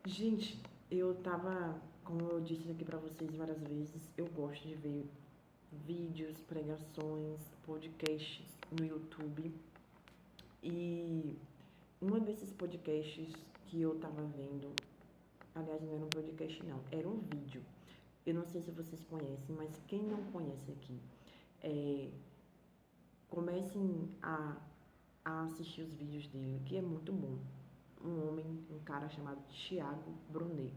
Gente, como eu disse aqui pra vocês várias vezes, eu gosto de ver vídeos, pregações, podcasts no YouTube. E um desses podcasts que eu tava vendo, aliás, não era um podcast não, era um vídeo. Eu não sei se vocês conhecem, mas quem não conhece aqui, é, comecem a assistir os vídeos dele, que é muito bom. Um cara chamado Thiago Brunet.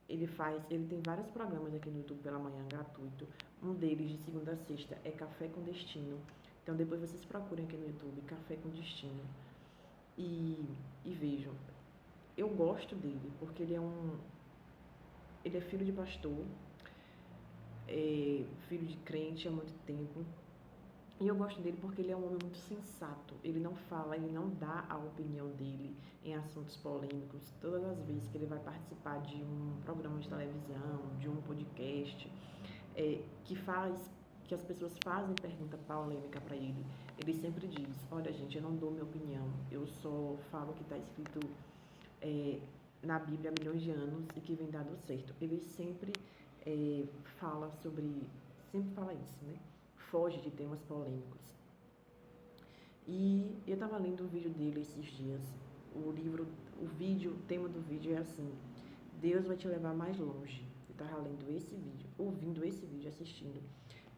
Ele tem vários programas aqui no YouTube pela manhã, gratuito. Um deles, de segunda a sexta, é Café com Destino. Então depois vocês procurem aqui no YouTube, Café com Destino. E, e vejam. Eu gosto dele, porque ele é filho de pastor, é filho de crente há muito tempo. E eu gosto dele porque ele é um homem muito sensato. Ele não fala, ele não dá a opinião dele em assuntos polêmicos. Todas as vezes que ele vai participar de um programa de televisão, de um podcast, que as pessoas fazem pergunta polêmica para ele, ele sempre diz: olha, gente, eu não dou minha opinião, eu só falo o que está escrito é, na Bíblia há milhões de anos e que vem dado certo. Ele é, fala sobre, sempre fala isso, né? Foge de temas polêmicos. E eu estava lendo um vídeo dele esses dias. O tema do vídeo é assim: Deus vai te levar mais longe. Eu estava lendo esse vídeo, ouvindo esse vídeo, assistindo.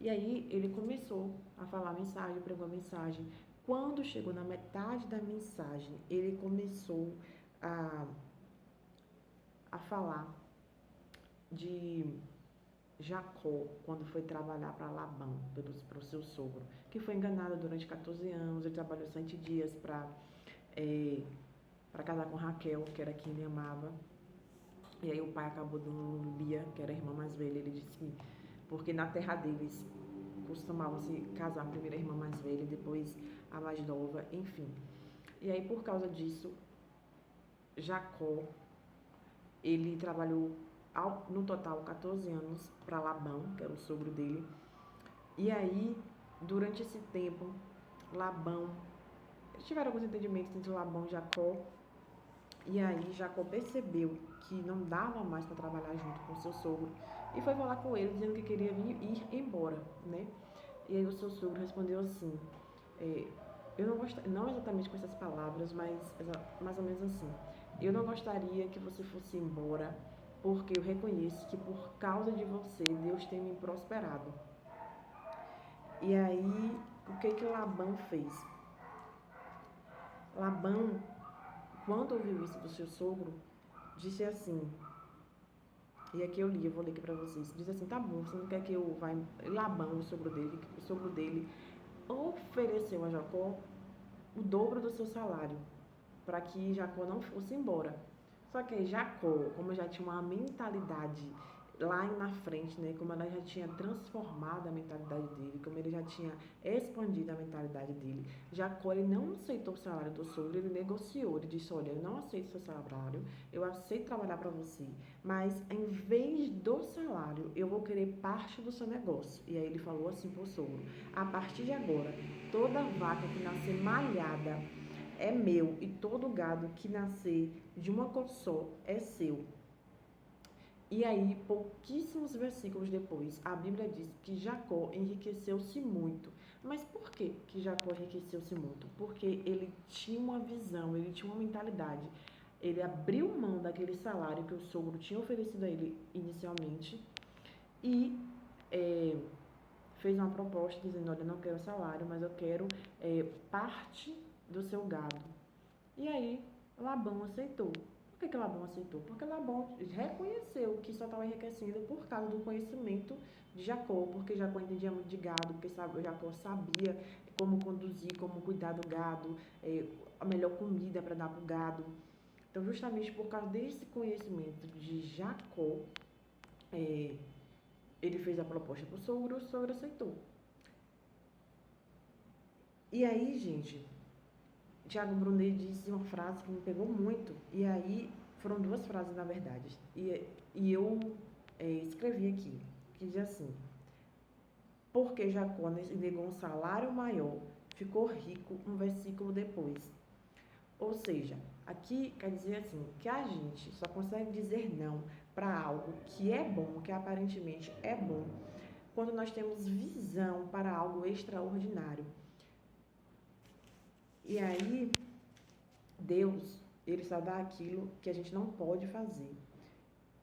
E aí ele começou a falar a mensagem, pregou a mensagem. Quando chegou na metade da mensagem, ele começou a, a falar de Jacó, quando foi trabalhar para Labão, para o seu sogro, que foi enganado durante 14 anos. Ele trabalhou 7 dias para casar com Raquel, que era quem ele amava. E aí o pai acabou dando Lia, que era a irmã mais velha. Ele disse que, porque na terra deles costumavam se casar primeiro a irmã mais velha, depois a mais nova, enfim. E aí por causa disso, Jacó, ele trabalhou no total 14 anos para Labão, que era o sogro dele. E aí, durante esse tempo, Labão, eles tiveram alguns entendimentos entre Labão e Jacó. E aí Jacó percebeu que não dava mais para trabalhar junto com seu sogro e foi falar com ele dizendo que queria ir embora, né? E aí o seu sogro respondeu assim, é, eu não gostaria, não exatamente com essas palavras, mas mais ou menos assim, eu não gostaria que você fosse embora, porque eu reconheço que por causa de você Deus tem me prosperado. E aí, o que Labão fez? Labão, quando ouviu isso do seu sogro, disse assim, e aqui eu vou ler aqui pra vocês. Diz assim: tá bom, você não quer que eu vá. Labão, o sogro dele, ofereceu a Jacó o dobro do seu salário, para que Jacó não fosse embora. Só que Jacó, como já tinha uma mentalidade lá na frente, né, como ela já tinha transformado a mentalidade dele, como ele já tinha expandido a mentalidade dele, Jacó ele não aceitou o salário do sogro, ele negociou, ele disse: olha, eu não aceito seu salário, eu aceito trabalhar para você, mas em vez do salário, eu vou querer parte do seu negócio. E aí ele falou assim pro sogro: a partir de agora, toda vaca que nascer malhada é meu, e todo gado que nascer de uma cor só é seu. E aí, pouquíssimos versículos depois, a Bíblia diz que Jacó enriqueceu-se muito. Mas por que Jacó enriqueceu-se muito? Porque ele tinha uma visão, ele tinha uma mentalidade. Ele abriu mão daquele salário que o sogro tinha oferecido a ele inicialmente e é, fez uma proposta dizendo: olha, eu não quero salário, mas eu quero parte do seu gado. E aí Labão aceitou. Por que Labão aceitou? Porque Labão reconheceu que só estava enriquecendo por causa do conhecimento de Jacó, porque Jacó entendia muito de gado, porque Jacó sabia como conduzir, como cuidar do gado, a melhor comida para dar para o gado. Então, justamente por causa desse conhecimento de Jacó, é, ele fez a proposta para o sogro aceitou. E aí, gente, Tiago Brunet disse uma frase que me pegou muito, e aí foram duas frases na verdade, e eu escrevi aqui, que diz assim: porque Jacó negou um salário maior, ficou rico um versículo depois. Ou seja, Aqui quer dizer assim, que a gente só consegue dizer não para algo que é bom, que aparentemente é bom, quando nós temos visão para algo extraordinário. E aí, Deus, ele só dá aquilo que a gente não pode fazer.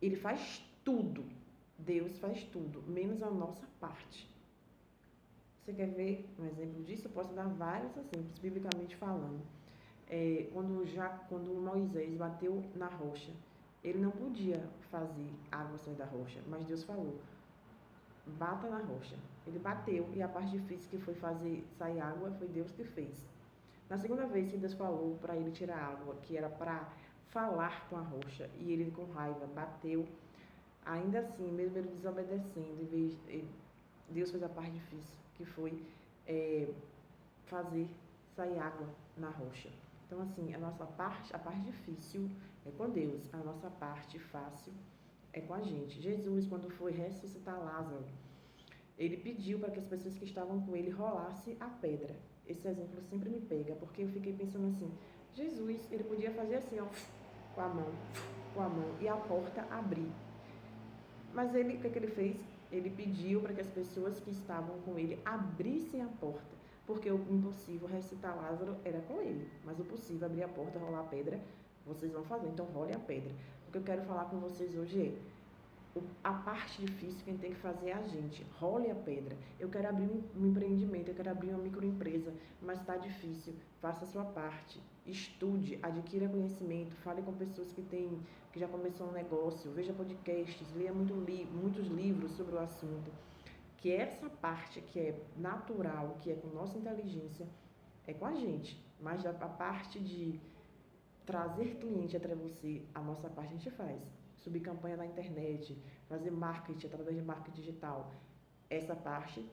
Ele faz tudo. Deus faz tudo, menos a nossa parte. Você quer ver um exemplo disso? Eu posso dar vários exemplos, biblicamente falando. Quando Moisés bateu na rocha, ele não podia fazer água sair da rocha, mas Deus falou, bata na rocha. Ele bateu e a parte difícil que foi fazer sair água foi Deus que fez. Na segunda vez que Deus falou para ele tirar a água, que era para falar com a rocha, e ele com raiva bateu, ainda assim, mesmo ele desobedecendo, Deus fez a parte difícil, que foi fazer sair água na rocha. Então, assim, a parte difícil é com Deus, a nossa parte fácil é com a gente. Jesus, quando foi ressuscitar Lázaro, ele pediu para que as pessoas que estavam com ele rolassem a pedra. Esse exemplo sempre me pega, porque eu fiquei pensando assim, Jesus, ele podia fazer assim, ó, com a mão, e a porta abrir. Mas ele, o que ele fez? Ele pediu para que as pessoas que estavam com ele abrissem a porta, porque o impossível ressuscitar Lázaro era com ele, mas o possível abrir a porta, rolar a pedra, vocês vão fazer, então role a pedra. O que eu quero falar com vocês hoje é, a parte difícil quem tem que fazer é a gente. Role a pedra. Eu quero abrir um empreendimento, eu quero abrir uma microempresa, mas está difícil. Faça a sua parte. Estude, adquira conhecimento, fale com pessoas que já começou um negócio, veja podcasts, leia muitos livros sobre o assunto. Que essa parte que é natural, que é com nossa inteligência, é com a gente. Mas a parte de trazer cliente até você, a nossa parte a gente faz. Subir campanha na internet, fazer marketing através de marketing digital. Essa parte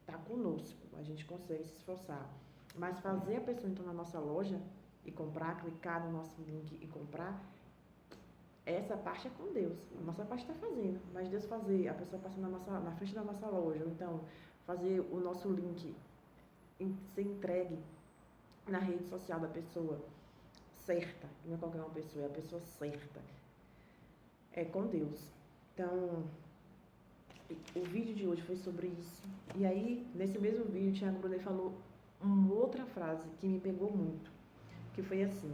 está conosco, a gente consegue se esforçar. Mas fazer a pessoa entrar na nossa loja e comprar, clicar no nosso link e comprar, essa parte é com Deus. A nossa parte está fazendo, mas Deus fazer, a pessoa passar na frente da nossa loja, ou então fazer o nosso link ser entregue na rede social da pessoa certa, não é qualquer uma pessoa, é a pessoa certa, é com Deus. Então, o vídeo de hoje foi sobre isso. E aí, nesse mesmo vídeo, Thiago Brunet falou uma outra frase que me pegou muito, que foi assim: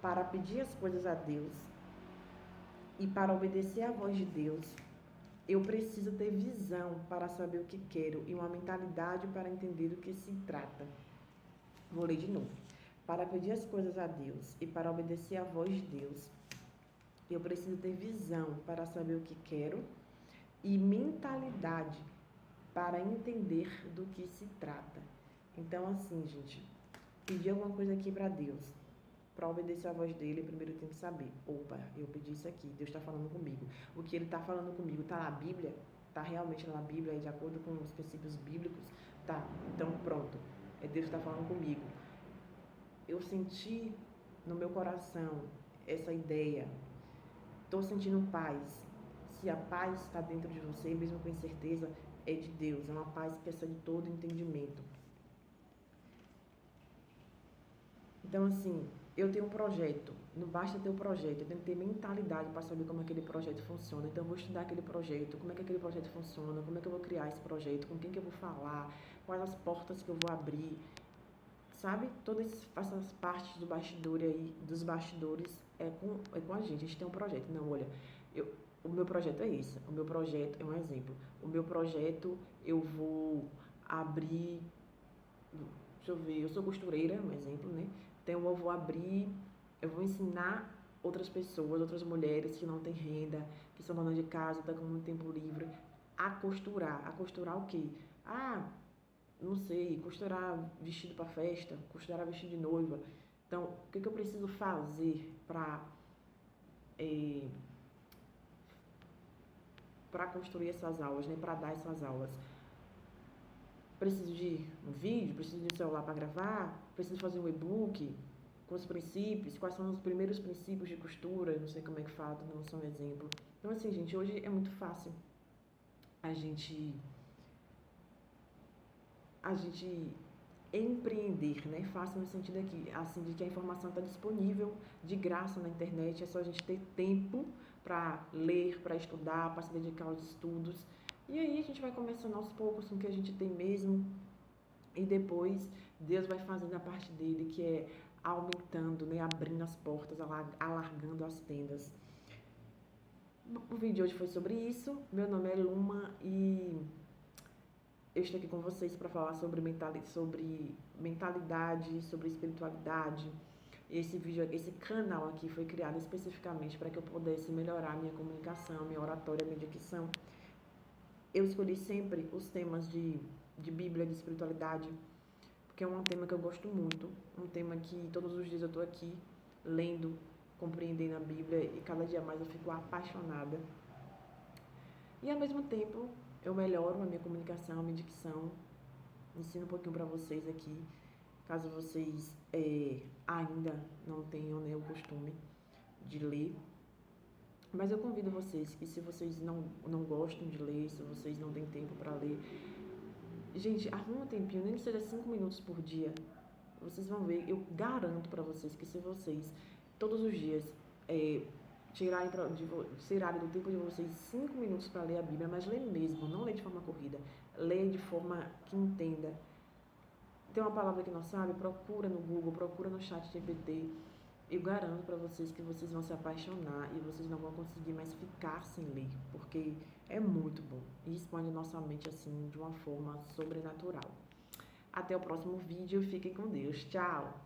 para pedir as coisas a Deus e para obedecer à voz de Deus, eu preciso ter visão para saber o que quero e uma mentalidade para entender do que se trata. Vou ler de novo. Para pedir as coisas a Deus e para obedecer à voz de Deus, eu preciso ter visão para saber o que quero e mentalidade para entender do que se trata. Então, assim, gente, pedir alguma coisa aqui para Deus, para obedecer à voz dele, primeiro tem que saber, opa, eu pedi isso aqui, Deus está falando comigo. O que ele está falando comigo está na Bíblia? Está realmente na Bíblia, de acordo com os princípios bíblicos? Tá, então pronto, é Deus que está falando comigo. Eu senti no meu coração essa ideia, estou sentindo paz. Se a paz está dentro de você, mesmo com incerteza, é de Deus, é uma paz que excede todo entendimento. Então, assim, eu tenho um projeto, não basta ter um projeto, eu tenho que ter mentalidade para saber como aquele projeto funciona. Então, eu vou estudar aquele projeto, como é que aquele projeto funciona, como é que eu vou criar esse projeto, com quem que eu vou falar, quais as portas que eu vou abrir, sabe? Todas essas partes do bastidor aí, dos bastidores, é com a gente tem um projeto. Não, olha, o meu projeto é esse, o meu projeto é um exemplo. O meu projeto, eu vou abrir, deixa eu ver, eu sou costureira, um exemplo, né? Então, eu vou ensinar outras pessoas, outras mulheres que não têm renda, que são donas de casa, estão com muito tempo livre, a costurar. A costurar o quê? Não sei, costurar vestido para festa, costurar vestido de noiva. Então, o que eu preciso fazer para construir essas aulas, né? Para dar essas aulas? Preciso de um vídeo, preciso de um celular para gravar, preciso fazer um e-book com os princípios, quais são os primeiros princípios de costura, não sei como é que fala, não sou um exemplo. Então, assim, gente, hoje é muito fácil a gente empreender, né? Fácil no sentido aqui, assim, de que a informação está disponível de graça na internet, é só a gente ter tempo para ler, para estudar, para se dedicar aos estudos. E aí a gente vai começando aos poucos com o que a gente tem mesmo, e depois Deus vai fazendo a parte dele, que é aumentando, né? Abrindo as portas, alargando as tendas. O vídeo de hoje foi sobre isso. Meu nome é Luma e eu estou aqui com vocês para falar sobre mentalidade, sobre espiritualidade. Esse canal aqui foi criado especificamente para que eu pudesse melhorar minha comunicação, minha oratória, minha dicção. Eu escolhi sempre os temas de Bíblia, de espiritualidade, porque é um tema que eu gosto muito, um tema que todos os dias eu estou aqui lendo, compreendendo a Bíblia e cada dia mais eu fico apaixonada. E ao mesmo tempo eu melhoro a minha comunicação, a minha dicção, ensino um pouquinho para vocês aqui, caso vocês ainda não tenham, né, o costume de ler. Mas eu convido vocês que, se vocês não gostam de ler, se vocês não têm tempo para ler, gente, arruma um tempinho, nem que seja 5 minutos por dia. Vocês vão ver, eu garanto para vocês que se vocês, todos os dias, tirarem do tempo de vocês 5 minutos para ler a Bíblia, mas ler mesmo, não ler de forma corrida, ler de forma que entenda. Tem uma palavra que não sabe? Procura no Google, procura no chat GPT. Eu garanto para vocês que vocês vão se apaixonar e vocês não vão conseguir mais ficar sem ler, porque é muito bom e expande nossa mente assim de uma forma sobrenatural. Até o próximo vídeo, fiquem com Deus. Tchau!